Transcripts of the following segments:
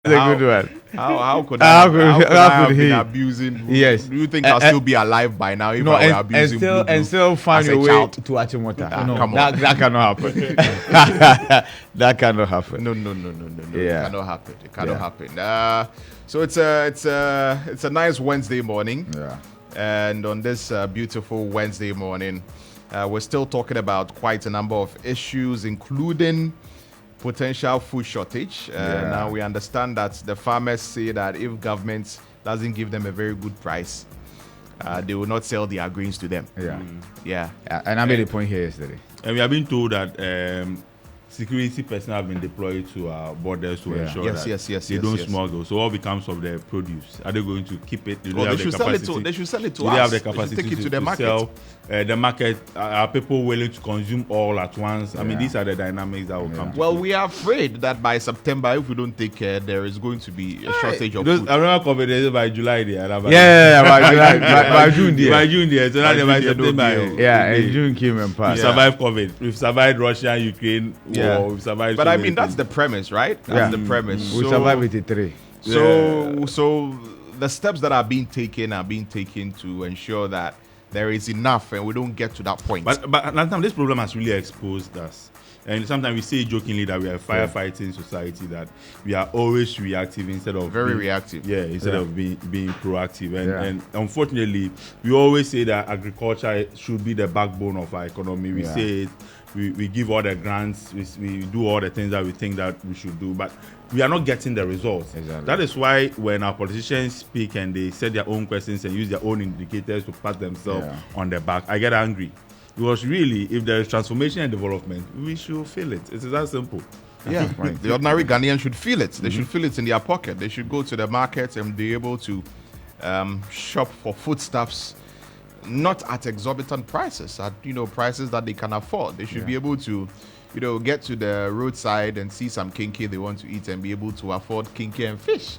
a good one. How could I have been abusing? Yes. Do you think I'll still be alive by now if I were abusing and still find a way to Achimota? Come on. That cannot happen. That cannot happen. No. Yeah. It cannot happen. It cannot happen. So it's a nice Wednesday morning. Yeah. And on this beautiful Wednesday morning, we're still talking about quite a number of issues, including potential food shortage. Now we understand that the farmers say that if government doesn't give them a very good price, they will not sell their grains to them. Yeah. And I made a point here yesterday. And we have been told that security personnel have been deployed to our borders to ensure that they don't smuggle. So what becomes of the produce? Are they going to keep it? They should sell it to us. They have the capacity take it to the market. Sell the market. Are people willing to consume all at once? I mean, these are the dynamics that will come to play. We are afraid that by September, if we don't take care, there is going to be a shortage of food. I remember confidence by July there. By July, by June there. By June there. So now by September. And June came and passed. We survived COVID. We've survived Russia, Ukraine. We've survived. But I mean, that's the premise, right? That's the premise. We survived with it 3. So the steps that are being taken to ensure that there is enough and we don't get to that point. But last time, this problem has really exposed us. And sometimes we say jokingly that we are a firefighting society, that we are always reactive instead of reactive. Yeah, instead of being proactive. And unfortunately, we always say that agriculture should be the backbone of our economy. We say it. We give all the grants, we do all the things that we think that we should do, but we are not getting the results. Exactly. That is why when our politicians speak and they set their own questions and use their own indicators to pat themselves on the back, I get angry. Because really, if there is transformation and development, we should feel it. It is that simple. Yeah, right. The ordinary Ghanaian should feel it. They should feel it in their pocket. They should go to the market and be able to shop for foodstuffs, not at exorbitant prices, at prices that they can afford. They should be able to, get to the roadside and see some kinky they want to eat and be able to afford kinky and fish.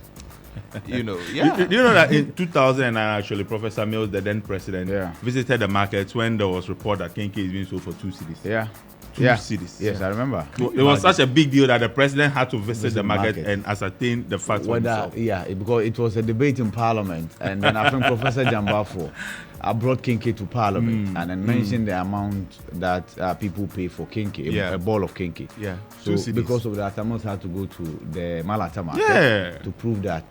You know that in 2009, actually, Professor Mills, the then president, visited the markets when there was report that kinky is being sold for 2 cedis. Two cedis. Yes, I remember. It was such a big deal that the president had to visit the market and ascertain the facts. Because it was a debate in Parliament, and then I think Professor Jambafo brought kinky to Parliament and then mentioned the amount that people pay for kinky, a ball of kinky. Yeah. So because of that, Amos had to go to the Malata market to prove that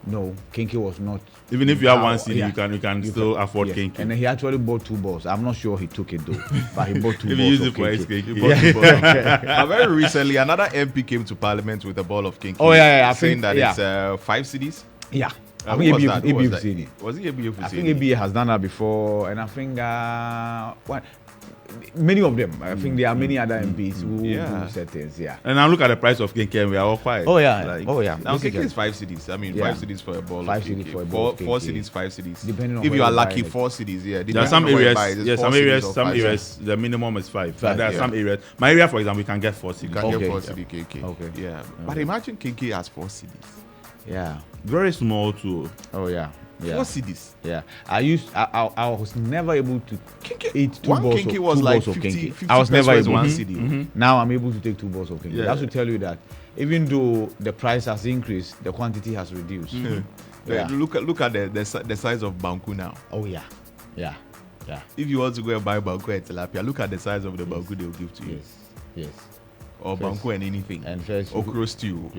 no, kinky was not. Even if you have 1 CD, you can still afford kinky. And then he actually bought 2 balls. I'm not sure he took it though, but he bought 2 balls. If he used it for his kinky. Very recently, another MP came to Parliament with a ball of kinky. Saying that it's 5 CDs. Yeah. I think think ABFCD. Was it ABFCD? I think ABA has done that before, and I think many of them. I think there are many other MPs who do certain things. Yeah. And now look at the price of kinky, and we are all quiet. Now kinky is 5 CDs. I mean, 5 CDs for a ball. 5 CDs for a ball. 4 CDs, 5 CDs. Depending on if you are lucky, 4 CDs. Yeah. There are some areas, the minimum is 5. There are some areas. My area, for example, we can get 4 CDs. You can get 4 CD kinky. Okay. Yeah. But imagine kinky has 4 CDs. Yeah. Very small too. 4 CDs. Yeah. I was never able to eat 2 one balls kinky of, was 2 like balls 50, of kinky. 50 I was never able 1 CD. Now I'm able to take 2 balls of kinky. That should tell you that even though the price has increased, the quantity has reduced. Look at the size of Banku now. Oh yeah. If you want to go and buy Banku and tilapia, look at the size of the Banku they will give to you. Yes. Or Banku and anything. And first, okra stew.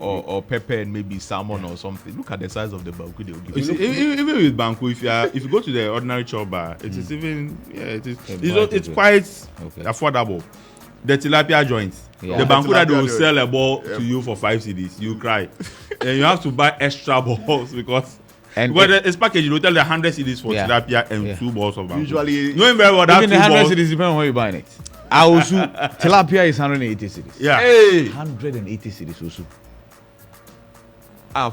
Or pepper and maybe salmon or something. Look at the size of the Banku they will give you. Even with Banku, if you go to the ordinary chop bar, it is even it's quite affordable. The tilapia joints, the Banku that they will sell a ball to you for 5 CDs, you cry. And you have to buy extra balls because it's packaged. You tell the 100 CDs for tilapia and 2 balls of Banku. Usually, knowing very well that even the 100 CDs depends on where you're buying it. Also, tilapia is 180 CDs. Yeah. Hey. 180 CDs also.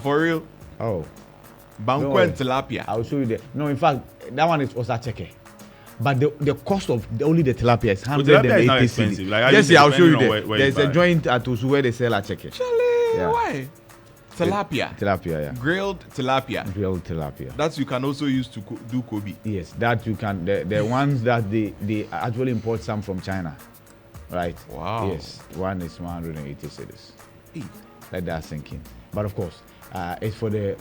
For real? Oh. Banku and tilapia. I'll show you there. No, in fact, that one is Osacheke. But the cost of only the tilapia is 180 CDs. Yes, I'll show you there. There's a joint at Osu where they sell acheke. Why? Tilapia. Tilapia, Grilled tilapia. Grilled tilapia. That you can also use to do Kobe. Yes, that you can. The ones that they actually import some from China, right? Wow. Yes, one is 180 cedis. Let that sink in. But of course, it's for the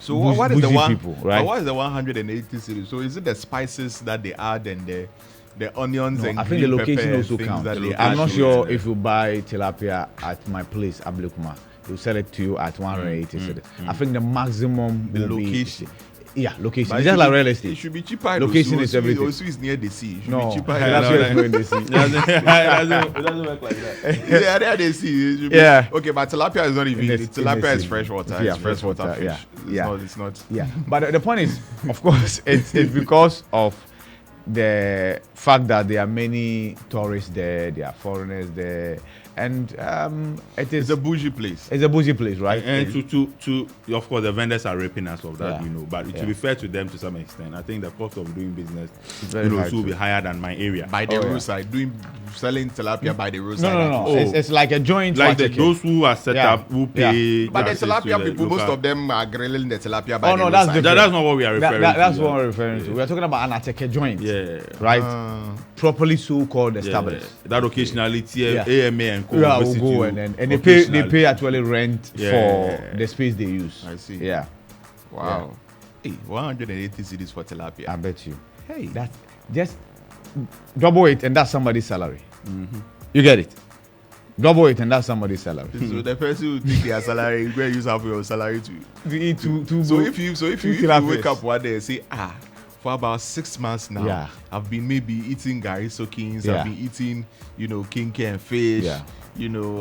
So what is the bougie one? people, right? What is the 180 cities? So is it the spices that they add and the onions and I think the green location pepper also things counts. that they I'm add not to sure it? if you buy tilapia at my place, Ablekuma, they'll sell it to you at 180 cities. I think the maximum The will location. be. Yeah, location. But It's it just should like be- real estate. It should be cheaper. Location is everything. Also, is near the sea. It should No, be cheaper. tilapia is not in the sea. It doesn't work like that. Yeah, near the sea. It should be- Yeah. Okay, but tilapia is not even. In the Tilapia is sea. fresh water. Yeah, It's fresh freshwater water, fish. yeah. It's not. Yeah, but the point is, of course, it's because of the fact that there are many tourists there, there are foreigners there, and It's a bougie place. it's a bougie place, right? And to of course, the vendors are raping us of that, Yeah. But it Yeah. should be fair to them to some extent. I think the cost of doing business, very high will be too. higher than my area. By the Oh, yeah. roadside, selling tilapia by the roadside. No. Oh. It's like a joint. Like market. those who are set Yeah. up, who pay. But the taxes to tilapia the people, most local- of them are grilling the tilapia by Oh, the no, that's roadside. different. That's not what we are referring to. That's what we're referring to. We're talking about an ateke joint, Yeah. right? Uh, Properly so-called Yeah. established. That occasionally Yeah. AMA and co Yeah, visit will go you and they pay occasionally. actually rent Yeah. for the space they use. I see. Yeah, Wow. Hey, 180 cities for tilapia. I bet you. Hey. That's just double it, and that's somebody's salary. You get it? Double it, and that's somebody's salary. So the person who take their salary, you go use half of your salary to. To eat two. So if you tilapias. wake up one day and say, for about 6 months now, Yeah. I've been maybe eating gari soakings, Yeah. I've been eating, kinky and fish. Yeah.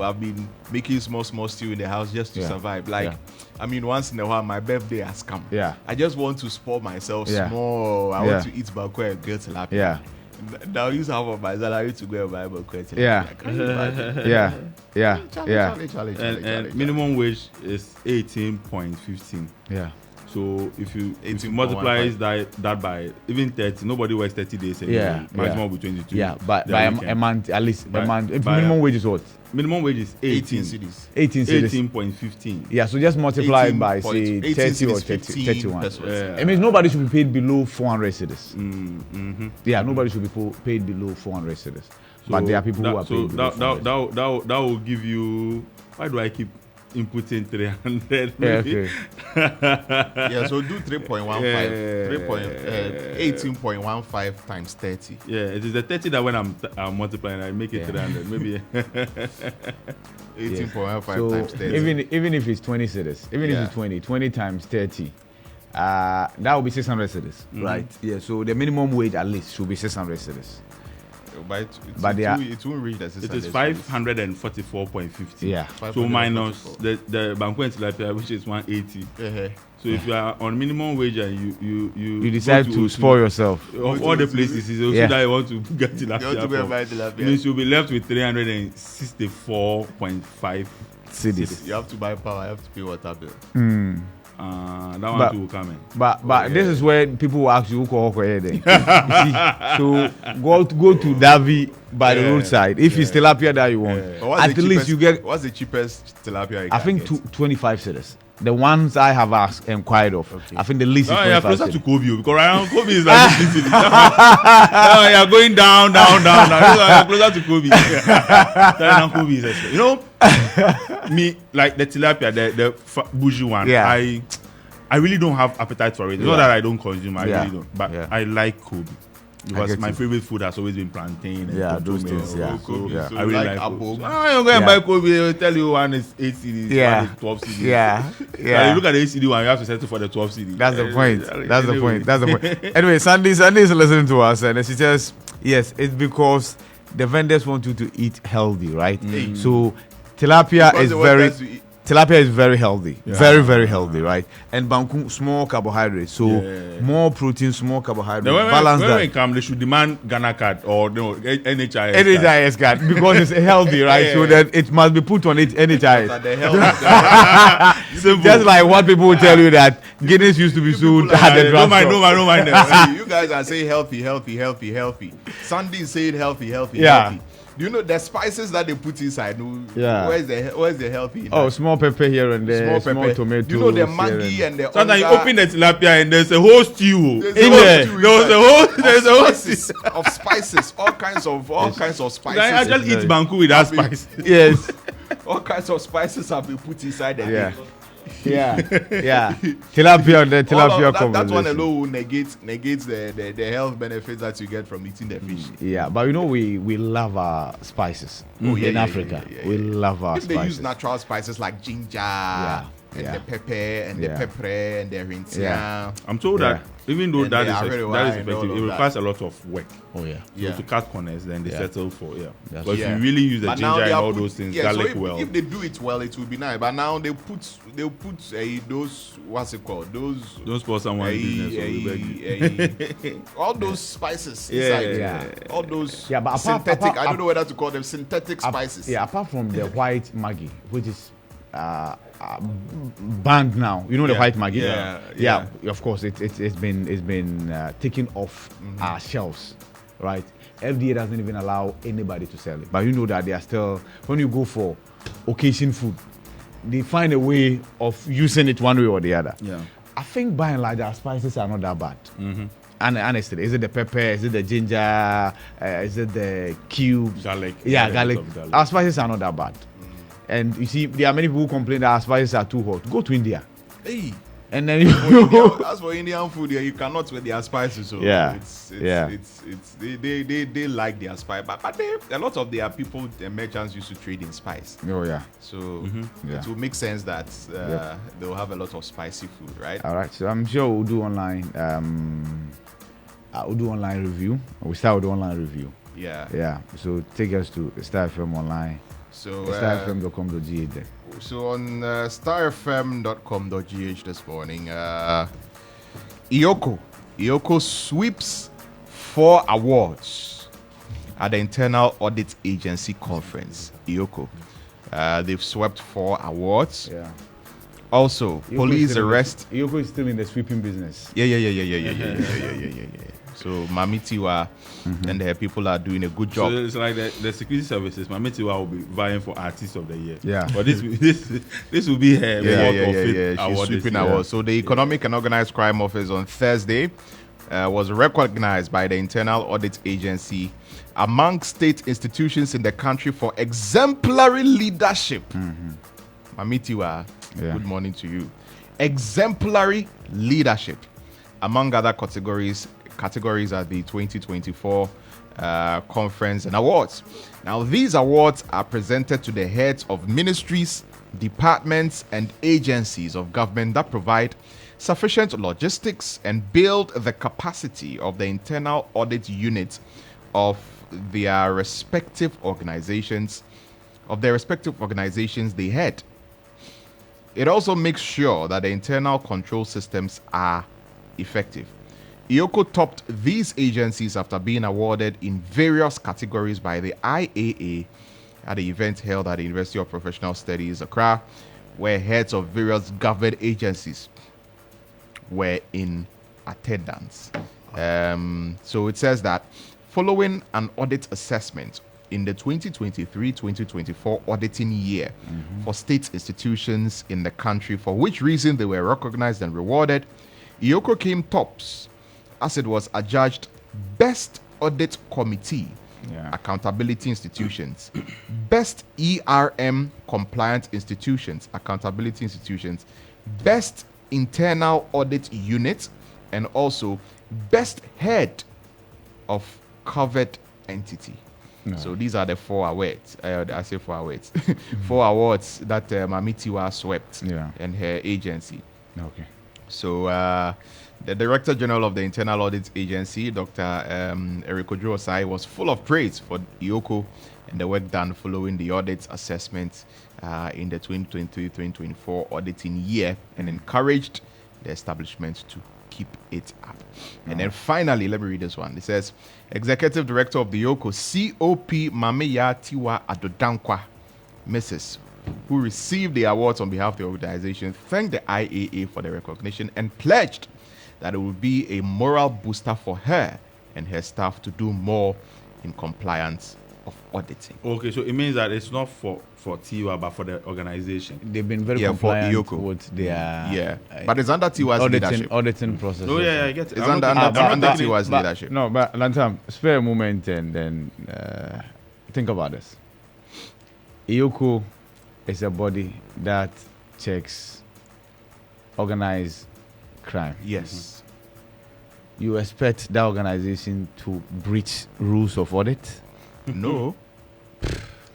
I've been making small stew in the house just to Yeah. survive. Like, Yeah. I mean, once in a while, my birthday has come. Yeah. I just want to spoil myself Yeah. small. I Yeah. want to eat bakwe and grilled tilapia. Yeah. Now use half of my salary to go and buy bakwe tilapia. Yeah. Can you imagine? Yeah. Charlie. And minimum wage is 18.15. Yeah. So if you 18.15. multiply that by even 30, nobody works 30 days anyway. Yeah, Maximum yeah. will be 22. Yeah, but Then by we a can- month, at least a By- month. If by minimum a- wage is what? Minimum wage is 18 cities. 18 cities. 18.15. Yeah, so just multiply it by 18 say 30 or cities, 30, 15 31. pesos. Yeah. It means nobody should be paid below 400 cities. Mm-hmm. Yeah, nobody should be paid below 400 cities. But there are people who are paid below 400. that will give you. Why do I keep inputting 300? Yeah, okay. Yeah, so do 3.15, Yeah. 18.15 times 30. Yeah, it is the 30 that when I'm multiplying, I make it Yeah. 300. Maybe. 18.15 So times 30. even if it's 20 cities, even Yeah. if it's 20 times 30, that will be 600 cities, right? Yeah. So the minimum wage at least should be 600 cities. But they are- it won't reach the It 600 is 544.50. Yeah. So minus 544. the banco and tilapia, which is 180. So if you are on minimum wage and you You decide go to spoil yourself. of all the places, it's also Yeah. that you want to get You want to tilapia go and from. buy It tilapia. means you'll be left with 364.5 Cities. You have to buy power, you have to pay water bill. that one But- too will come in. But this is where people will ask you, who call here then? You see, so go to Davi by the roadside. If it's tilapia that you want, But what's at the least cheapest- you get. What's the cheapest tilapia you I can think get? 25 cities. The ones I have asked inquired of. I think the least is Oh, you're 25 closer to cities. Kobe because around Kobe is like 50 cities. You're going down. You're closer to Kobe. Kobe is expensive. Me like the tilapia, the bougie one. Yeah. I really don't have appetite for it. It's not Yeah. that I don't consume. I Yeah. really don't. But Yeah. I like Kobe because get my you. favorite food has always been plantain. And Yeah, those tomato. things, yeah. Kobe, Yeah. so I you really like like apple. Kobe. You're going to Yeah. buy Kobe. They'll tell you one is 8 CDs, Yeah. one is 12 CDs. Yeah. Yeah. Yeah. You look at the 8 CD one, you have to settle for the 12 CD. That's the point. That's the Anyway. point. That's the point. Anyway, Sandy is listening to us, and she says, yes, it's because the vendors want you to eat healthy, right? So tilapia Because is they want very us to eat. tilapia is very healthy, very healthy, right? And banku small carbohydrates, so Yeah. more protein, small carbohydrates, Then balance when that. they come, they should demand Ghana card or no NHIS. card. NHIS card because it's healthy, right? So Yeah. that it must be put on it What NHIS. the hell? Simple. Just like what people will tell you that Guinness used to be sold people at are- the Don't mind drugstore. them. See, you guys are saying healthy. Sandy is saying healthy. Yeah. Do you know the spices that they put inside? No, Yeah. Where's the healthy? in Oh, that? small pepper here and there, small pepper. tomatoes. Do you know the here mangi and the Sometimes you onga? open the tilapia and there's a whole stew. There's in a whole there. stew There's inside. a whole Spices, of spices, all kinds of spices. I just eat banku with that spice. Yes. all kinds of spices have been put inside the Yeah. thing. Yeah, yeah. Tilapia, the tilapia conversation. That one alone will negates the health benefits that you get from eating the fish. Yeah, but we love our spices in Africa. We love our if spices. they use natural spices like ginger and the pepper and the pepper and the rinsia. Yeah. I'm told that even though And that the is arrow effective, and all it of requires a lot of work. Oh yeah. So to cut corners, then they settle for That's But if Yeah. you really use the But now ginger they and are all put- those things, so garlic if they do it well, it will be nice. But now they'll put those what's it called? Don't spoil someone's business. So we beg you. all those spices Yeah, inside. yeah. All those Yeah, but synthetic. I don't know whether to call them synthetic spices. Yeah, apart from the white Maggi, which is banned now. You know the white Maggi. Yeah. Of course, it's been taken off our shelves, right? FDA doesn't even allow anybody to sell it. But you know that they are still, when you go for occasion food, they find a way of using it one way or the other. Yeah. I think by and large our spices are not that bad. And honestly, is it the pepper? Is it the ginger? Is it the cubes? Garlic. Yeah, garlic. Garlic. Our spices are not that bad. And you see, there are many people who complain that our spices are too hot. Go to India. Hey. And then As for Indian food, you cannot with their spices. So Yeah. They like their spice, but a lot of their people, the merchants used to trade in spice. Oh yeah. So Yeah. it will make sense that they'll have a lot of spicy food, right? All right. So I'm sure we'll do online. We'll do online review. We start with the online review. Yeah. Yeah. So take us to Starr FM online. So StarRFM.com.gh there. So on starfm.com.gh this morning, Iyoko sweeps 4 awards at the Internal Audit Agency conference. Iyoko, they've swept 4 awards. Yeah. Also, Iyoko police arrest. Iyoko is still in the sweeping business. Yeah. So Mami Tiwa and her people are doing a good job. So it's like the security services. My mate will be vying for artist of the year. Yeah. But this will be her She's sweeping awards. So the Economic and Organized Crime Office on Thursday was recognized by the Internal Audit Agency among state institutions in the country for exemplary leadership. Mami Tiwa, good morning to you. Exemplary leadership, among other categories at the 2024 conference and awards. Now, these awards are presented to the heads of ministries, departments, and agencies of government that provide sufficient logistics and build the capacity of the internal audit unit of their respective organizations, they head. It also makes sure that the internal control systems are effective. Iyoko topped these agencies after being awarded in various categories by the IAA at the event held at the University of Professional Studies, Accra, where heads of various government agencies were in attendance. So it says that following an audit assessment in the 2023-2024 auditing year for state institutions in the country, for which reason they were recognized and rewarded, Iyoko came tops as it was adjudged Best Audit Committee, Accountability Institutions, Best ERM Compliant Institutions, Accountability Institutions, Best Internal Audit Unit, and also Best Head of Covered Entity. So these are the 4 awards. I say 4 awards. 4 awards that Mami Tiwa swept and her agency. Okay. So the Director General of the Internal Audit Agency, Dr. Erikojo Osai, was full of praise for Iyoko and the work done following the audit assessment in the 2023-2024 auditing year, and encouraged the establishment to keep it up. And then finally, let me read this one. It says, Executive Director of the Iyoko, COP Mameya Tiwa Adodankwa, Mrs., who received the awards on behalf of the organization, thanked the IAA for the recognition and pledged that it will be a moral booster for her and her staff to do more in compliance of auditing. Okay, so it means that it's not for Tiwa, but for the organization. They've been very compliant with their but it's under Tiwa's leadership. Auditing process. Oh yeah, I get it. It's under Tiwa's leadership. No, but Lantam, spare a moment and then think about this. Iyoko is a body that checks organized crime. Yes. You expect that organization to breach rules of audit? No.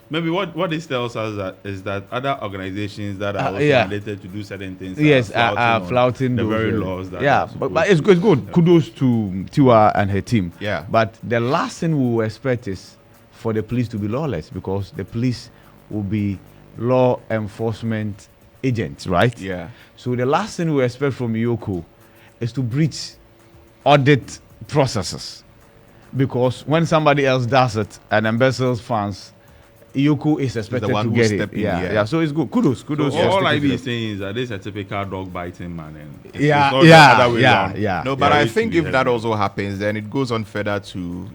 Maybe what this tells us is that other organizations that are also mandated to do certain things are flouting the those very laws that but it's good. Yeah. Kudos to Tiwa and her team. Yeah. But the last thing we will expect is for the police to be lawless, because the police will be law enforcement agents, right? Yeah. So the last thing we expect from Yoko is to breach audit processes, because when somebody else does it and embezzles funds, Yoko is expected to get it. Yeah. So it's good. Kudos. So all I be saying is that this is a typical dog biting man. And No, but I think if that also happens, then it goes on further to,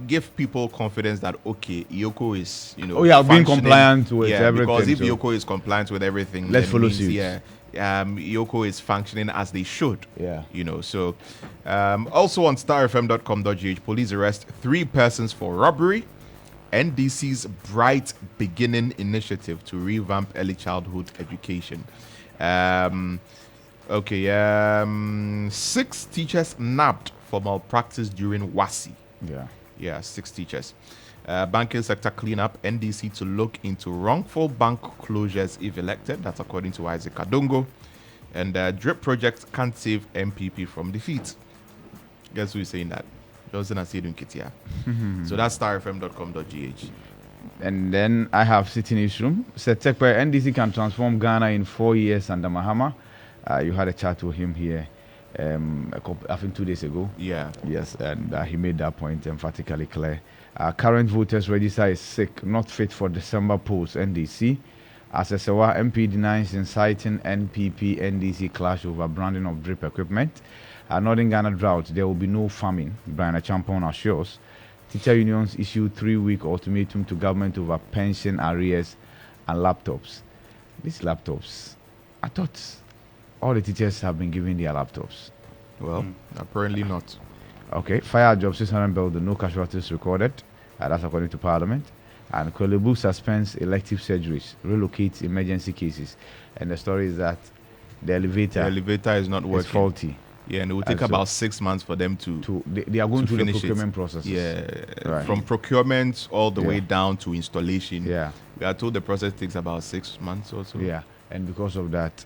give people confidence that, okay, Yoko is, being compliant with everything. Because if Yoko is compliant with everything, let's follow suit. Yoko is functioning as they should. Yeah. So also on starfm.com.gh, police arrest 3 persons for robbery. NDC's Bright Beginning initiative to revamp early childhood education. 6 teachers nabbed for malpractice during WASI. Yeah, 6 teachers. Banking sector cleanup, NDC to look into wrongful bank closures if elected. That's according to Isaac Adongo. And drip project can't save MPP from defeat. Guess who is saying that? Johnson Asidun Kitia. So that's starfm.com.gh. And then I have City Newsroom. Said Tekwe, NDC can transform Ghana in 4 years under Mahama. You had a chat with him here, I think 2 days ago. Yeah. Yes, and he made that point emphatically clear. Current voters register is sick, not fit for December polls, NDC. As a Sewa, MP denies inciting NPP NDC clash over branding of drip equipment. Northern Ghana drought, there will be no famine. Brian Champon assures. Teacher unions issued 3-week ultimatum to government over pension arrears and laptops. These laptops, I thought all the teachers have been given their laptops. Well, apparently not. Okay, fire job 600 building, no casualties recorded. That's according to Parliament. And Kolebu suspends elective surgeries, relocates emergency cases. And the story is that the elevator is not working. It's faulty. Yeah, and it will take about 6 months for them to they are going through the procurement process. Yeah, right. From procurement all the way down to installation. Yeah, we are told the process takes about 6 months or so. Yeah, and because of that,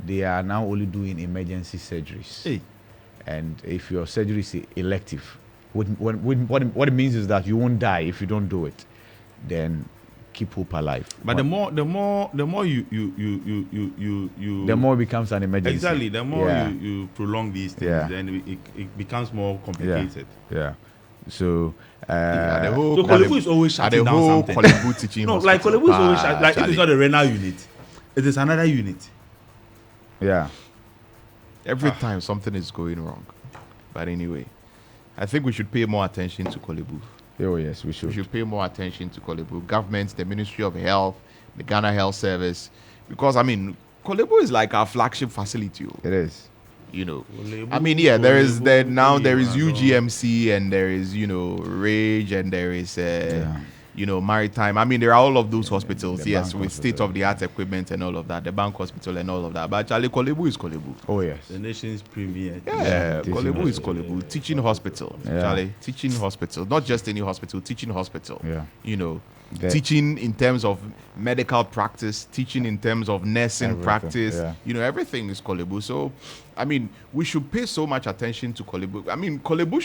they are now only doing emergency surgeries. Hey. And if your surgery is elective, what it means is that you won't die if you don't do it. Then keep hope alive. But the more you the more it becomes an emergency. Exactly. The more you prolong these things, then it becomes more complicated. Yeah. So the whole Kolebu is always shutting down something. Kolebu teaching no, like Kolebu is always like if it's not a renal unit, it is another unit. Yeah. Every time something is going wrong. But anyway, I think we should pay more attention to Kolebu. Oh, yes, we should. We should pay more attention to Kolebu. Government, the Ministry of Health, the Ghana Health Service. Because, Kolebu is like our flagship facility. It is. Kolebu, there is UGMC and there is, Rage and there is, Maritime. There are all of those hospitals, yes, with state-of-the-art equipment and all of that. The bank hospital and all of that. But actually, Kolebu is Kolebu. Oh, yes. The nation's premier. Yeah, Kolebu is Kolebu. Teaching hospital. Charlie, teaching hospital. Not just any hospital, teaching hospital. Yeah. Teaching in terms of medical practice, teaching in terms of nursing practice. Yeah. Everything is Kolebu. So, we should pay so much attention to Kolebu. Kolebu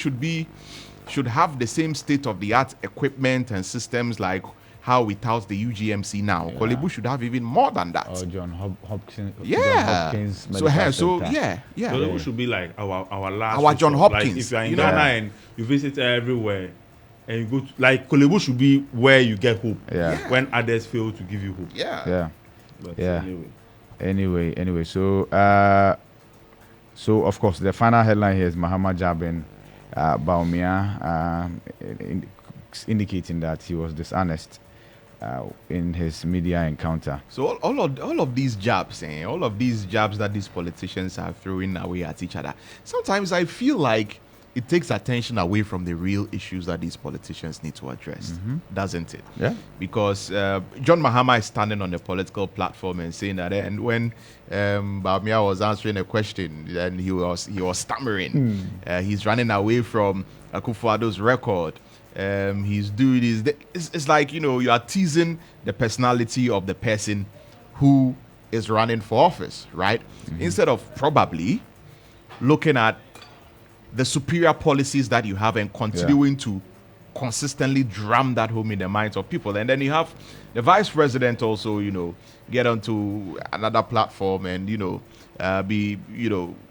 should have the same state-of-the-art equipment and systems like how we tout the UGMC now. Yeah. Kolebu should have even more than that. Oh, John Hopkins. Yeah. John Hopkins Kolebu should be like our last. Our John Hopkins. Like if you are in Ghana and you visit everywhere, and you go to, like Kolebu should be where you get hope. Yeah. When others fail to give you hope. Yeah. But Anyway, so of course the final headline here is Mahama Jabin Baumia indicating that he was dishonest in his media encounter. So all of these jabs, all of these jabs that these politicians are throwing away at each other, sometimes I feel like it takes attention away from the real issues that these politicians need to address, doesn't it? Yeah. Because John Mahama is standing on the political platform and saying that, and when Bawumia was answering a question, and he was stammering. He's running away from Akufo-Addo's record. He's doing this. It's like, you are teasing the personality of the person who is running for office, right? Instead of probably looking at the superior policies that you have and continuing to consistently drum that home in the minds of people. And then you have the vice president also, get onto another platform and, be,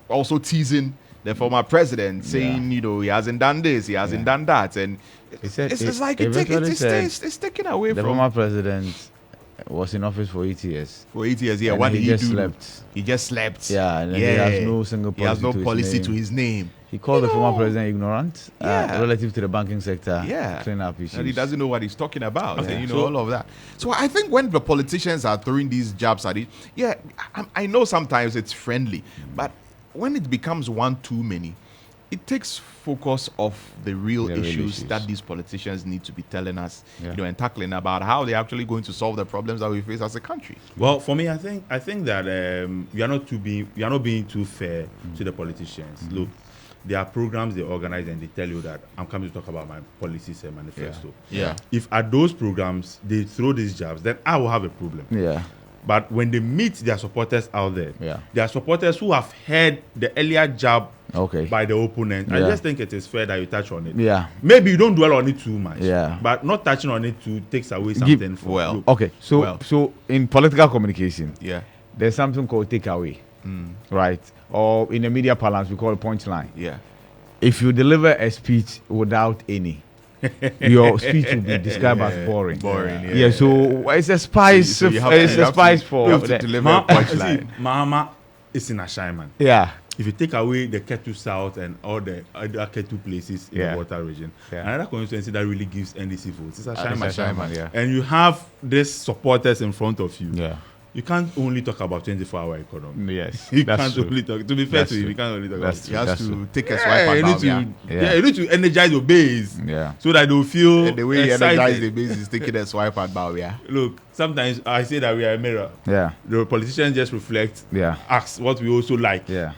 also teasing the former president, saying, he hasn't done this, he hasn't done that. And it's taken away the from... former president was in office for 8 years. For 8 years, yeah. And What did he do? Slept. He just slept. Yeah, and he has no single policy. He has no policy to his name. He called the former president ignorant relative to the banking sector. Yeah. Clean up issues. And he doesn't know what he's talking about. And, all of that. So I think when the politicians are throwing these jabs at it, I know sometimes it's friendly, but when it becomes one too many, it takes focus off the real issues that these politicians need to be telling us, and tackling about how they're actually going to solve the problems that we face as a country. Well, for me, I think that you are not being too fair to the politicians. Look, there are programs they organize and they tell you that I'm coming to talk about my policies and manifesto. Yeah. If at those programs they throw these jabs, then I will have a problem. Yeah. But when they meet their supporters out there, Yeah. their supporters who have heard the earlier jab by the opponent, I just think it is fair that you touch on it. Yeah. Maybe you don't dwell on it too much. Yeah. But not touching on it too takes away something. Okay. So in political communication, Yeah. there's something called takeaway, right? Or in the media parlance, we call it punchline. Yeah. If you deliver a speech without any, your speech will be described as boring. Boring. So it's a spice. So you have it's to- a spice for you have to deliver a punchline. Mahama is in a Ashaiman. Yeah. If you take away the Ketu South and all the other Ketu places in the water region, another constituency that really gives NDC votes is Ashaiman. Yeah. And you have these supporters in front of you. Yeah. You can't only talk about 24-hour economy. Yes. You That's can't true. only talk. To be fair That's to you, true. you can't only talk That's about. true. He has to take a swipe at you need Bawumia. you need to energize your base. Yeah. So that they'll feel And the way he excited. energized the base is taking a swipe at Bawumia. Look, sometimes I say that we are a mirror. Yeah. The politicians just reflect, ask what we also like. Yeah.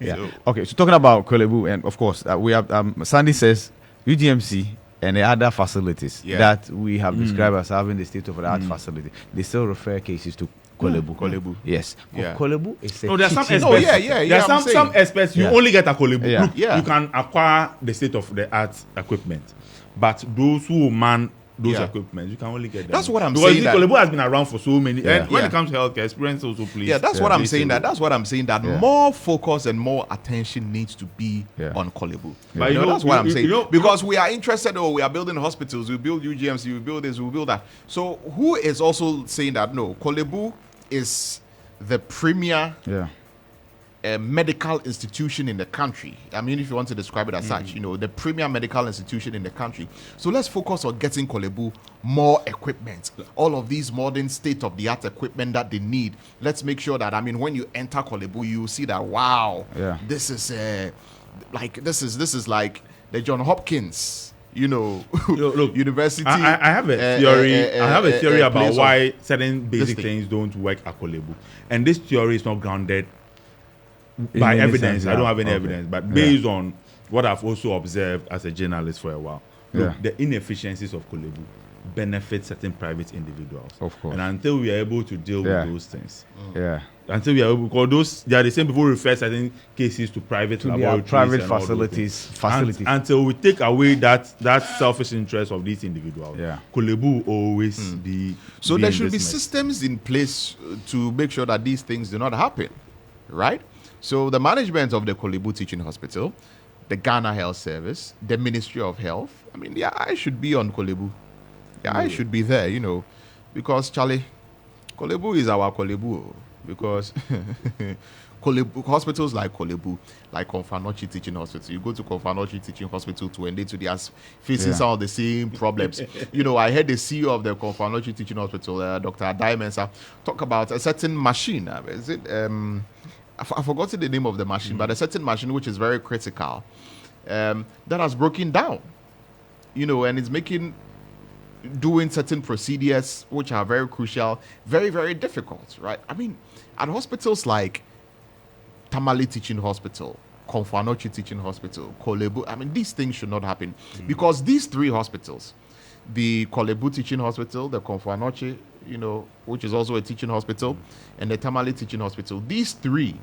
Yeah. Okay. So talking about Kolebu, and of course we have Sandy says UGMC and the other facilities that we have described as having the state-of-the-art facility. They still refer cases to Kolebu. Yes. Yeah. Kolebu is a No, there's some teaching- aspects. There are I'm saying. some aspects you only get a Kolebu. Yeah. Look, Yeah. you can acquire the state-of-the-art equipment, but those who man those equipment, you can only get them. That's what I'm because saying. Kolebu has been around for so many. Yeah. And when it comes to healthcare, experience also plays. Yeah, that's what I'm saying. plays a That's what I'm saying. That Yeah. more focus and more attention needs to be on Kolebu. But you know, that's what I'm you saying. know- Because we are interested. Oh, we are building hospitals. We build UGMC. We build this. We build that. So who is also saying that no, Kolebu is the premier medical institution in the country. I mean, if you want to describe it as such, the premier medical institution in the country. So let's focus on getting Kolebu more equipment, all of these modern state-of-the-art equipment that they need. Let's make sure that, when you enter Kolebu, you see that, wow, this is like the John Hopkins, Look, university. I have a theory. I have a theory about place of why certain basic thing. things don't work at Kolebu, and this theory is not grounded In by any evidence. sense, I don't have any okay. evidence, but based on what I've also observed as a journalist for a while, look, Yeah. the inefficiencies of Kolebu benefit certain private individuals. Of course. And until we are able to deal with those things, until we are able, because those they are the same people who refer certain cases to private To their laboratories, private and all those facilities. things. Until we take away that selfish interest of these individuals, Kolebu will always be. So there should be in this mess. systems in place to make sure that these things do not happen, right? So the management of the Kolebu Teaching Hospital, the Ghana Health Service, the Ministry of Health, their eyes should be on Kolebu. Their eyes should be there, because Charlie, Kolebu is our Kolebu. Because Kolebu, hospitals like Kolebu, like Konfanochi Teaching Hospital, you go to Konfanochi Teaching Hospital to end they are facing some of the same problems. I heard the CEO of the Konfanochi Teaching Hospital, Dr. Adai Mensah, talk about a certain machine. Is it? I've forgotten the name of the machine, but a certain machine which is very critical. that has broken down, and it's doing certain procedures which are very crucial, very, very difficult, right? I mean, at hospitals like Tamale Teaching Hospital, Konfanochi Teaching Hospital, Kolebu, I mean, these things should not happen because these three hospitals, the Kolebu Teaching Hospital, the Konfanochi, which is also a teaching hospital, and the Tamale Teaching Hospital, these three,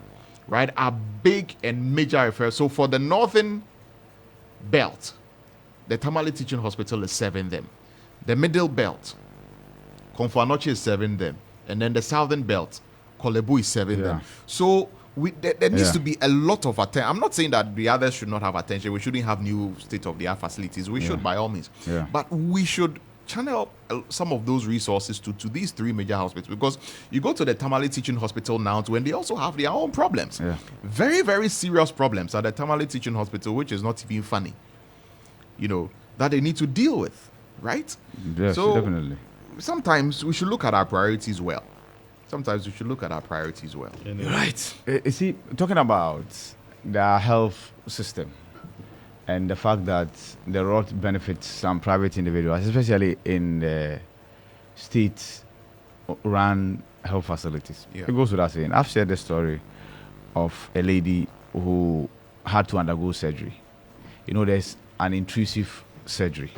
right, are big and major affairs. So for the northern belt, the Tamale Teaching Hospital is serving them. The middle belt, Konfanochi is serving them. And then the southern belt, Kolebu is serving them. So there needs to be a lot of attention. I'm not saying that the others should not have attention. We shouldn't have new state-of-the-art facilities. We should, by all means. But we should channel some of those resources to these three major hospitals, because you go to the Tamale Teaching Hospital now when they also have their own problems. Very, very serious problems at the Tamale Teaching Hospital, which is not even funny, that they need to deal with, right? Yes, so definitely. Sometimes we should look at our priorities well. Right. You see, talking about the health system and the fact that the road benefits some private individuals, especially in the state-run health facilities. It goes without saying. I've shared the story of a lady who had to undergo surgery. There's an intrusive surgery,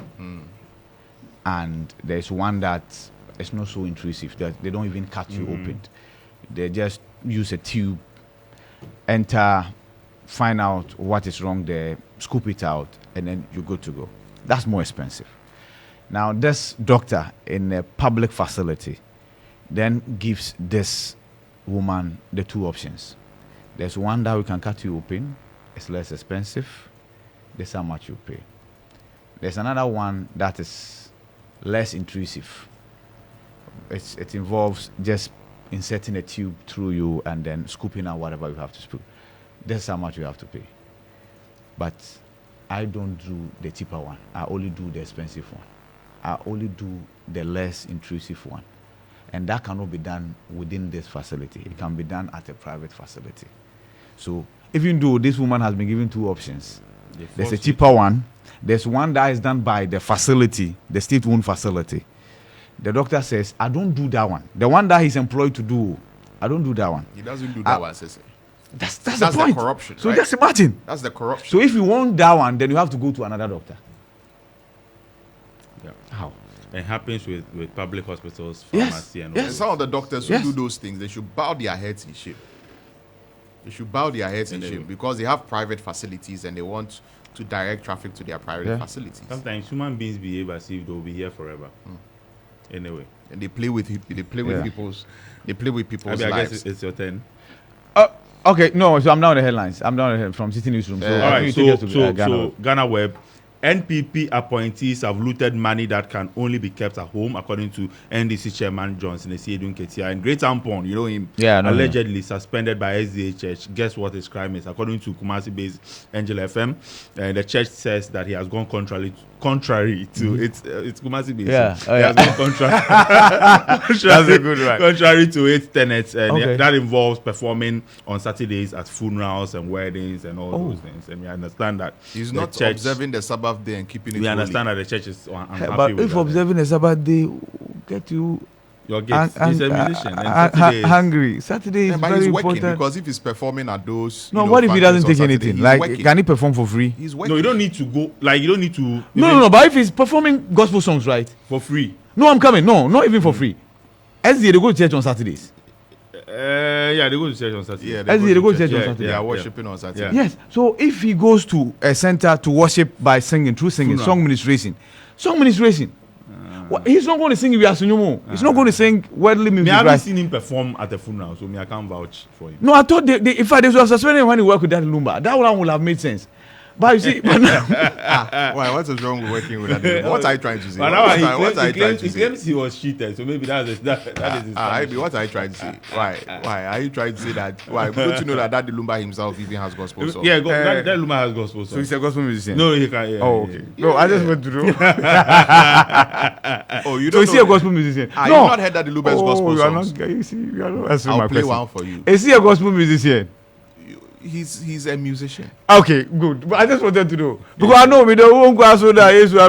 and there's one that it's not so intrusive, that they don't even cut you open. They just use a tube, enter, find out what is wrong there, scoop it out, and then you're good to go. That's more expensive. Now, this doctor in a public facility then gives this woman the two options. There's one that we can cut you open, it's less expensive, this is how much you pay. There's another one that is less intrusive. It involves just inserting a tube through you and then scooping out whatever you have to scoop. That's how much you have to pay. But I don't do the cheaper one. I only do the expensive one. I only do the less intrusive one. And that cannot be done within this facility. It can be done at a private facility. So even though this woman has been given two options, there's a cheaper one. There's one that is done by the facility, the state-owned facility. The doctor says, I don't do that one. The one that he's employed to do, I don't do that one. He doesn't do that one, says That's the point. The corruption. So right? just imagine. That's the corruption. So if you want that one, then you have to go to another doctor. How? It happens with public hospitals, pharmacy, and all. And some of the doctors who do those things, they should bow their heads in shame. Because they have private facilities and they want to direct traffic to their private facilities. Sometimes human beings behave as if they'll be here forever. Anyway, and they play with people's lives. I guess it's your turn. Okay, no. So I'm down the headlines. I'm down from City Newsroom. So all right. So Ghana Web. NPP appointees have looted money that can only be kept at home, according to NDC chairman Johnson Esiedun Ketia. And Great Ampon, you know him, allegedly suspended by SDA Church. Guess what his crime is? According to Kumasi-based Angel FM, the church says that he has gone contrary to it's Kumasi-based. He has gone contrary. That's a good one. Contrary to its tenets, and that involves performing on Saturdays at funerals and weddings and all those things. And we understand that he's not observing the Sabbath day and keeping it. We understand that the church is unhappy but with if observing the Sabbath day, get you. Your guest is a musician. Hungry. Saturday is very important. Because if he's performing at those. No, what if he doesn't take anything? Like, working. can he perform for free? He's working. No, you don't need to go. Like, you don't need to. No. But if he's performing gospel songs, right? For free. No, I'm coming. No, not even for free. SDA, they go to church on Saturdays. Yeah, they go to church on Saturday. Yeah, they go to church on Saturday. They are worshiping on Saturday. Yes. So if he goes to a center to worship by singing, through singing, song ministration. He's not going to sing Yasunyomo. He's not going to sing worldly music. I haven't seen him perform at a funeral, so I can't vouch for him. No, I thought in fact they were suspending when he worked with that Lumba. That one would have made sense. But you see, why? What is wrong with working with that? What are you trying to say? He claims he was cheated, so maybe that is his what are you trying to say? Why are you trying to say that? Why? Don't you know that Lumba himself even has gospel songs? Yeah, that Lumba has gospel songs. So he's a gospel musician? No, he can't. Okay. No, I just went to know. You don't know? So is he a gospel musician? No. You've not heard that Lumba is gospel songs? You are not answering my question. I'll play one for you. Is he a gospel musician? He's a musician. Okay, good. But I just wanted to know because I know we don't go so that Jesus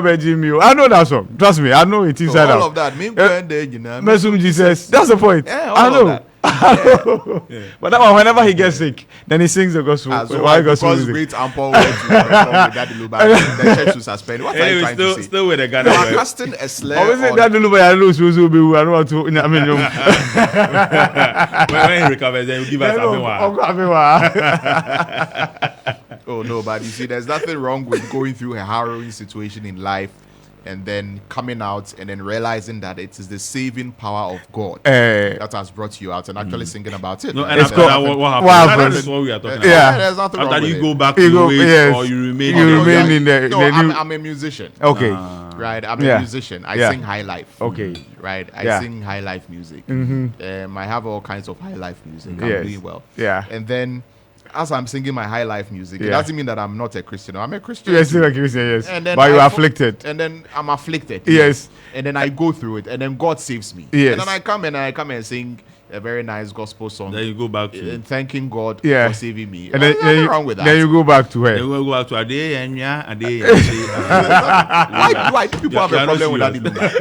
I know that song. Trust me, I know it inside out. All of that. Mesum Jesus. That's the point. Yeah, I know. that. Yeah. But that one, whenever he gets sick, then he sings the gospel. So why because great ample went to perform with Daddy Luba, the church to suspend. What are you trying to say? Still with the Ghana. You are casting a slur Obviously, Daddy Luba, I know so be. I don't want to. I mean, when he recovers, then he give us Oh no, but you see, there's nothing wrong with going through a harrowing situation in life and then coming out and then realizing that it is the saving power of God that has brought you out and actually singing about it. No, and after that, what happened? That is what we are talking about. Yeah, there's nothing wrong After with you it. go back to your ways or you remain in the No, I'm a musician. Okay. Right, I'm a musician. I sing high life. Okay. Right, I sing high life music. I have all kinds of high life music. I'm doing well. Yeah. And then as I'm singing my high life music, it doesn't mean that I'm not a Christian. I'm a Christian. Yes, you're a Christian, yes. And then but you're afflicted. And then I'm afflicted. Yes. And then I go through it, and then God saves me. Yes. And then I come and sing a very nice gospel song. Then you go back to and thanking God Yeah. for saving me. And There's then nothing you, wrong with that. then you go back to her. Then we go back to a day and yeah, a day. Why do people have a problem with that?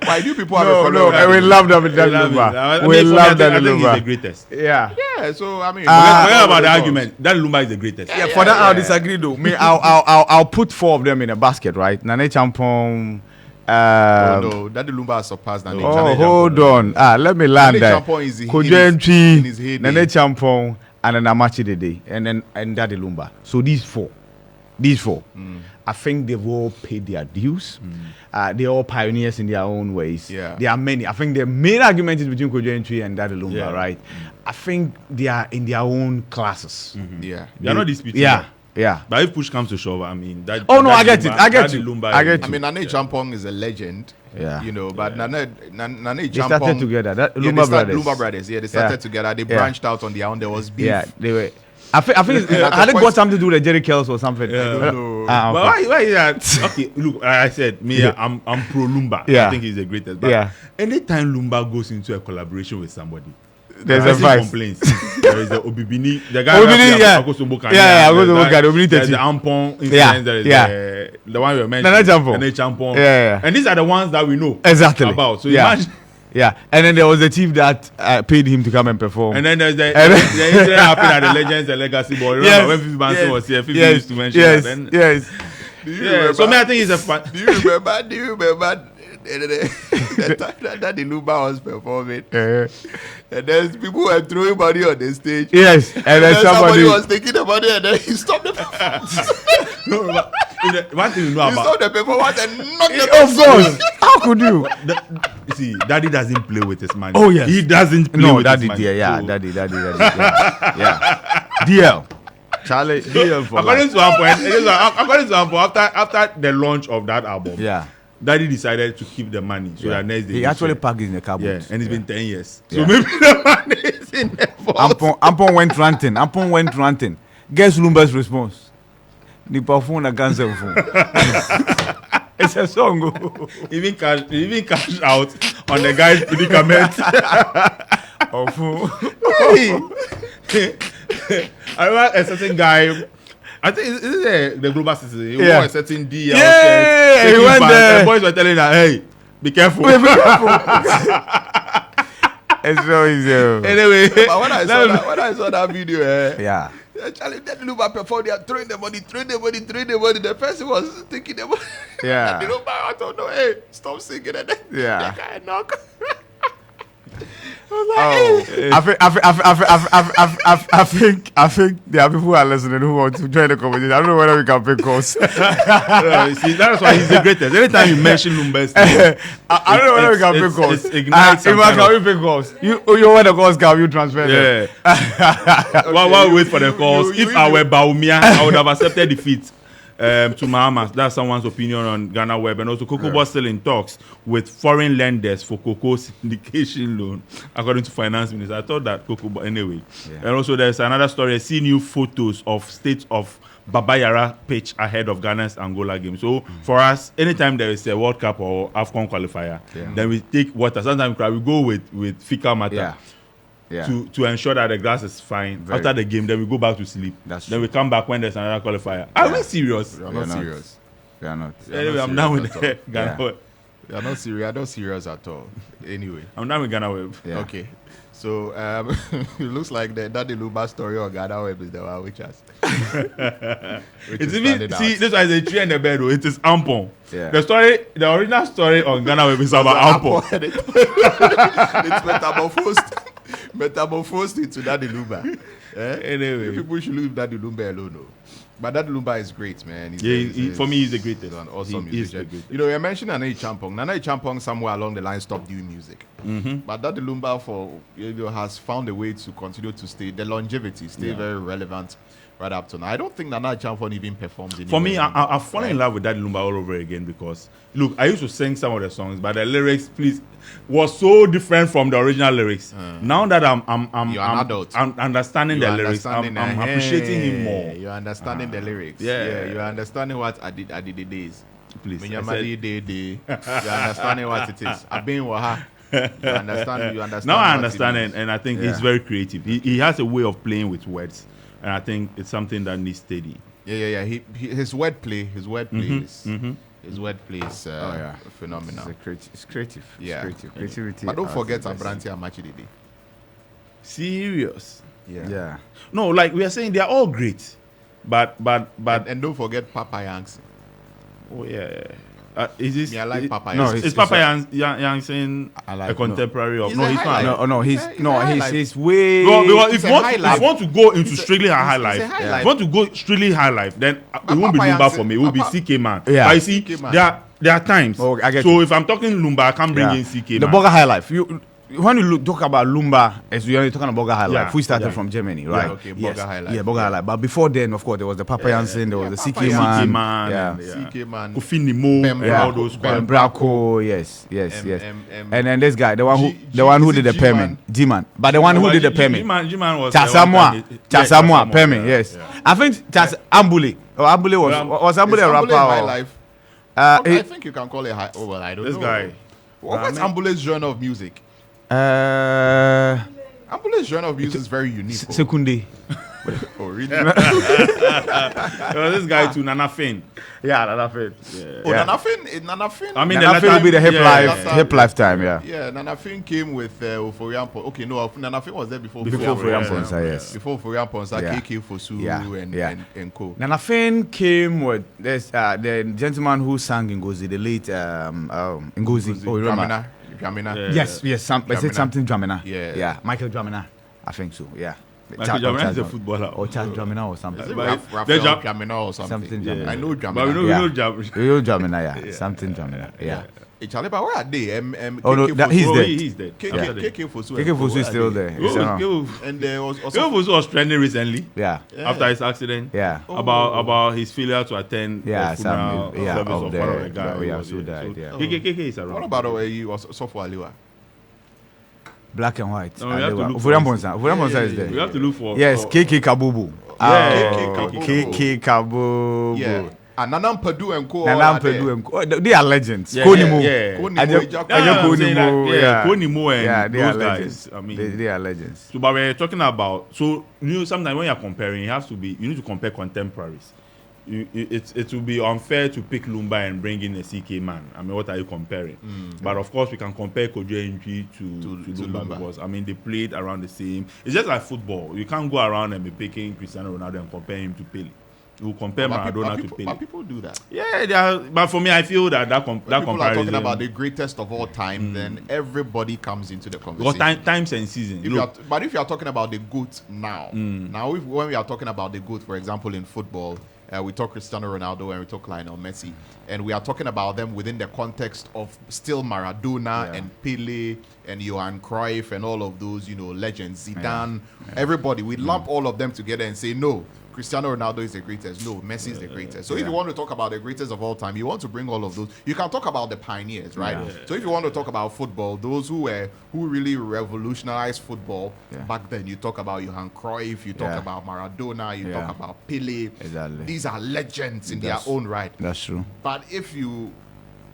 Why do people have a problem No, with that? we love that with that Lumba. We love that I think he's the Lumba. greatest. Yeah. Yeah, so I mean, Forget about the argument. That Lumba is the greatest. Yeah, for that I'll disagree though. Me, I'll put 4 of them in a basket, right? Nane Champong. no, Daddy Lumba has surpassed Nane Oh, Champong. hold on. Let me land Nane there. Champong is in his Kojentwi, heyday. Nane Champong, and then Amachi Dede, and Daddy Lumba. So these four, I think they've all paid their dues. They're all pioneers in their own ways. Yeah. There are many. I think the main argument is between Kojentwi and Daddy Lumba, Yeah. right? I think they are in their own classes. Yeah. They are not disputing. Yeah. that. Yeah. But if push comes to shove, I mean, that. Oh, no, that I get it. I get that you. Lumba I is- get I mean, Nane Champong is a legend. Yeah. You know, but Nane They Champong. started together. That Yeah, Lumba brothers. Lumba brothers. Yeah, they started together. They branched out on their own. There was beef. Yeah, they were. I think Yeah, had it the got something to do with the Jerry Kells or something. Yeah. I don't know. But Okay. why is that? Okay, look, I said, me, Yeah. I'm pro Lumba. Yeah. I think he's the greatest. But Yeah. anytime Lumba goes into a collaboration with somebody, There's a person vibe. complains. There is the Obibini, the guy Obibini, yeah. Akosobo Kanya, Yeah, there's Akosobo that- Kanya, Obibini there's 30. the Ampon incident, Yeah, there is yeah. the one you mentioned. Nane Champong. Nane Champong. Yeah. And these are the ones that we know Exactly. about. So Yeah. imagine. Yeah, and then there was the chief that paid him to come and perform. And then there's the And- incident happened at the Legends and Legacy Boy. Remember when 50 Banson was here? 50 used to mention yes, that. Then, yes. Do you yeah, remember? so me, I think he's a fan. Do you remember? The time that Daddy Lumba was performing, and then people were throwing money on the stage. Yes, and then somebody somebody was taking the money, and then he stopped the performance. No, but one thing you know He about stopped the performance and knocked the Of course. How could you? you see, Daddy doesn't play with his money. Oh, yes. He doesn't play No, with daddy, his money. dear, yeah, So, daddy. Yeah. DL. Charlie, DL for according life. to one point, after the launch of that album, Yeah. Daddy decided to keep the money so that next day He we actually share. packed it in the cupboard. and it's been 10 years. So Yeah. maybe the money is in the vault. Ampon went ranting. Guess Lumba's response? The phone against the phone. It's a song. Even cash out on the guy's predicament. I remember a certain guy. I think is it the global citizen? He Yeah. wore a certain DL. Yeah, shirt, he went pants, there. and boys were telling her, "Hey, be careful." It's so easy. Anyway, But when I saw that video, Yeah. Charlie, Daddy Lumba performed. They are throwing the money. The person was taking the money. Yeah. And the Lumba, I don't know. Hey, stop singing. And then Yeah. the guy knock. I think there are people who are listening who want to join the conversation. I don't know whether we can pick calls. see, that's why he's the greatest. Anytime you mention Lumba's name, I don't know whether we can pick calls. it ignites some If I kind can of- we pick calls? You want the calls? Can you transfer them? yeah. While we wait for the calls, you- if I were Baumia, I would have accepted defeat. To Mahamas, that's someone's opinion on Ghana Web, and also Cocoa Boss still in talks with foreign lenders for cocoa syndication loan, according to Finance Minister. I thought that Cocoa Boss anyway. Yeah. And also there's another story. I see new photos of state of Baba Yara pitch ahead of Ghana's Angola game. So for us, anytime there is a World Cup or AFCON qualifier, then we take water. Sometimes we go with fecal matter. Yeah. to ensure that the grass is fine. After the game, then we go back to sleep. Then we come back when there's another qualifier. Are we serious? We are not serious. We are not. Anyway, I'm done with Ghana Web. We are not serious. We are not serious at all. Anyway, I'm done with Ghana Web. Yeah. Okay. So it looks like the Daddy Lumba story on Ghana Web is the one which has. It's even see this is a tree in the bed. It is Ampon. Yeah. The original story on Ghana Web is about Ampon. It's metamorphosed into Daddy Lumba. Anyway, people should leave Daddy Lumba alone. No. But Daddy Lumba is great, man. For me, he's the greatest. An awesome musician. You know, you mentioned Nana Champong. Nana Champong somewhere along the line stopped doing music. But Daddy Lumba has found a way to continue to stay very relevant right up to now. I don't think Nana Champong even performs anymore. For me, I've fallen in love with Daddy Lumba all over again because, look, I used to sing some of the songs, but the lyrics, was so different from the original lyrics. Now that I'm an adult. I'm understanding the lyrics, I'm appreciating him more. You're understanding the lyrics. Yeah, you're understanding what I did the days. Please, you're understanding what it is. I've been waha. You understand. Now I understand it, and I think he's very creative. He has a way of playing with words, and I think it's something that needs study. Yeah. His wordplay is phenomenal. It's creative. Yeah. Creativity. But don't forget Abranti Amachidede. Serious. Yeah. No, like we are saying, they are all great, but and don't forget Papa Yanks. Oh yeah. Is this? Yeah, I like Papa. No, is Papa Yang a contemporary of? No, he's not. He's way. Because if you want to go into strictly high life, if you want to go strictly high life, then it won't be Lumba for me. It will be CK Man. Yeah. But you see, there are times. So if I'm talking Lumba, I can't bring in CK Man. The Burger High Life. When you talk about Lumba, you're talking about Burger High Life. We started from Germany, right? Yeah, okay, Burger High Life. Yeah, Burger High Life. But before then, of course, there was the Papa Jansen, there was the CK Man. CK Man. Kofi Nimo, all those guys. Braco, yes. And then this guy, the one who did the payment, G-Man. But the one who did the payment. G-Man was Chasamwa, payment, yes. I think Ambule. Ambule was Ambule a rapper? High Life? I think you can call it high. Oh, well, I don't know. This guy. What's Ambule's genre of music? Ambule's genre of music is very unique. Sekunde. Oh, really? This guy too, Nana Finn. Yeah, Nana Finn. Nana Finn. I mean, Nana Finn will be the hip lifetime, yeah. Yeah, Nana Finn came with Oforiampo. Okay, no, Nana Finn was there before Oforiampo, yes. Before Oforiampo, KK Fosu and co. Nana Finn came with this the gentleman who sang Ngozi, the late Ngozi. Oh, you remember? Dramina. Yes. Is it something Dramina? Yeah. Michael Dramina. I think so. Yeah. Michael Dramina is a footballer. Or Charles Dramina or something. Rafael Dramina or something. Yeah. I know Dramina. But we know Dramina. You know Dramina, yeah. Something Dramina. Yeah. Charlie, but where are they? He's dead. KK Fosu. KK Fosu is still there. And there was KK Fosu was trending recently. Yeah. After his accident. Yeah. About his failure to attend the funeral service of one of the guys who died. Yeah. KK is around. What about you was Sofo Aliwa? Black and white. No, we have to look Vuriamponsa is there. We have to look for. Yes, KK Kabubu. KK Kabubu. Yeah. And Nanam Padu and Co. Nanam Padu and Co. They are legends. Konimo. Yeah, they are legends. I mean, they are legends. So, but we're talking about, sometimes when you're comparing, you need to compare contemporaries. It will be unfair to pick Lumba and bring in a CK Man. I mean, what are you comparing? But of course, we can compare Kojo Entry to Lumba because they played around the same. It's just like football. You can't go around and be picking Cristiano Ronaldo and compare him to Pele. You compare Maradona to Pele. But people do that. Yeah, but for me, I feel that people comparison. Are talking about the greatest of all time, then everybody comes into the conversation. Well, times and seasons. But if you are talking about the GOAT now, when we are talking about the GOAT, for example, in football, we talk Cristiano Ronaldo and we talk Lionel Messi, and we are talking about them within the context of still Maradona and Pele and Johan Cruyff and all of those, legends, Zidane, everybody. We lump all of them together and say, no, Cristiano Ronaldo is the greatest. No, Messi is the greatest. So if you want to talk about the greatest of all time, you want to bring all of those. You can talk about the pioneers, right? So if you want to talk about football, those who really revolutionized football back then, you talk about Johan Cruyff, you talk about Maradona, you talk about Pele. Exactly. These are legends in their own right. That's true. But if you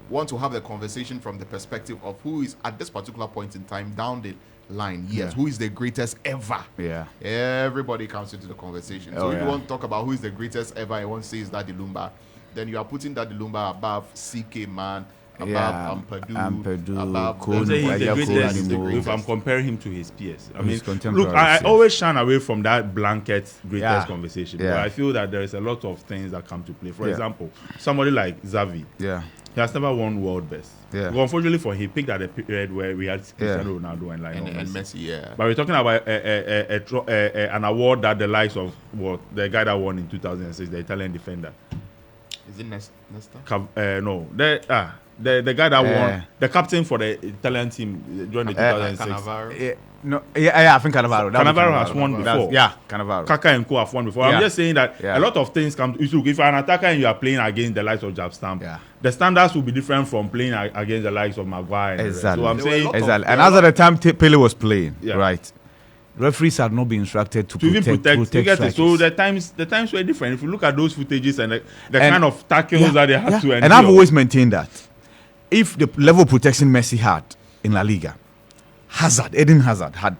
want to have the conversation from the perspective of who is at this particular point in time down the line. Yes. Yeah. Who is the greatest ever? Yeah. Everybody comes into the conversation. So if you yeah. want to talk about who is the greatest ever, I want to say is Daddy Lumba. Then you are putting Daddy Lumba above CK Man, above Ampadu, above Konu, I'm saying he's the Aja greatest Konu. if I'm comparing him to his peers. I mean, His look, contemporaries, I yes. always shun away from that blanket greatest Yeah. conversation. Yeah. But I feel that there is a lot of things that come to play. For Yeah. example, somebody like Xavi, Yeah. he has never won world best. Yeah. Well, unfortunately for him, he picked at a period where we had Cristiano Ronaldo and Lionel and Messi. Messi, yeah. But we're talking about an award that the likes of the guy that won in 2006, the Italian defender. Is it Nesta? No, the guy that won, the captain for the Italian team during the 2006. Cannavaro. I think Cannavaro. That was Cannavaro has won That's- before. Yeah, Cannavaro. Kaka and Co have won before. Yeah. I'm just saying that Yeah. a lot of things come. Look, if you're an attacker and you are playing against the likes of Jab Stamp, Yeah. the standards will be different from playing against the likes of Maguire. And Exactly. So I'm There were a saying lot Exactly. of- And as at the time Pele was playing, Yeah. right? Referees had not been instructed to even protect you get it. So strikers. the times were different. If you look at those footages and the And- kind of tackles that they had to endure. And I've always maintained that if the level of protection Messi had in La Liga, Eden Hazard had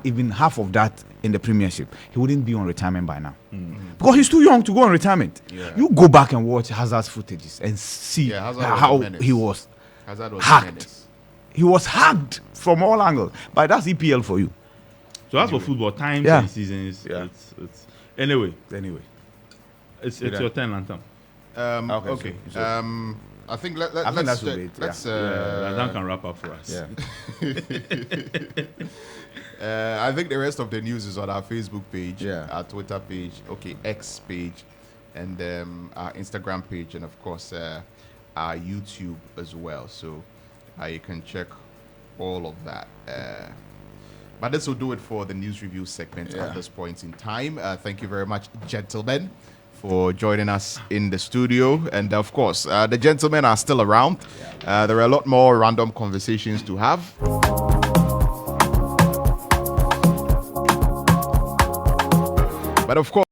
even half of that in the Premiership, he wouldn't be on retirement by now. Because he's too young to go on retirement. Yeah. You go back and watch Hazard's footages and see Yeah, Hazard was how a menace. he was Hazard was hacked. a menace. He was hacked from all angles. But that's EPL for you. So as for football, times Yeah. and seasons, Yeah. it's anyway. Anyway. It's Yeah. your turn, Lantam. Okay. so- I think I think let's that's check- great, let's Lantam can wrap up for us. Yeah. I think the rest of the news is on our Facebook page, Yeah. our Twitter page, X page, and our Instagram page, and of course our YouTube as well. So you can check all of that. But this will do it for the news review segment at this point in time. Thank you very much, gentlemen, for joining us in the studio. And of course, the gentlemen are still around. There are a lot more random conversations to have. But of course,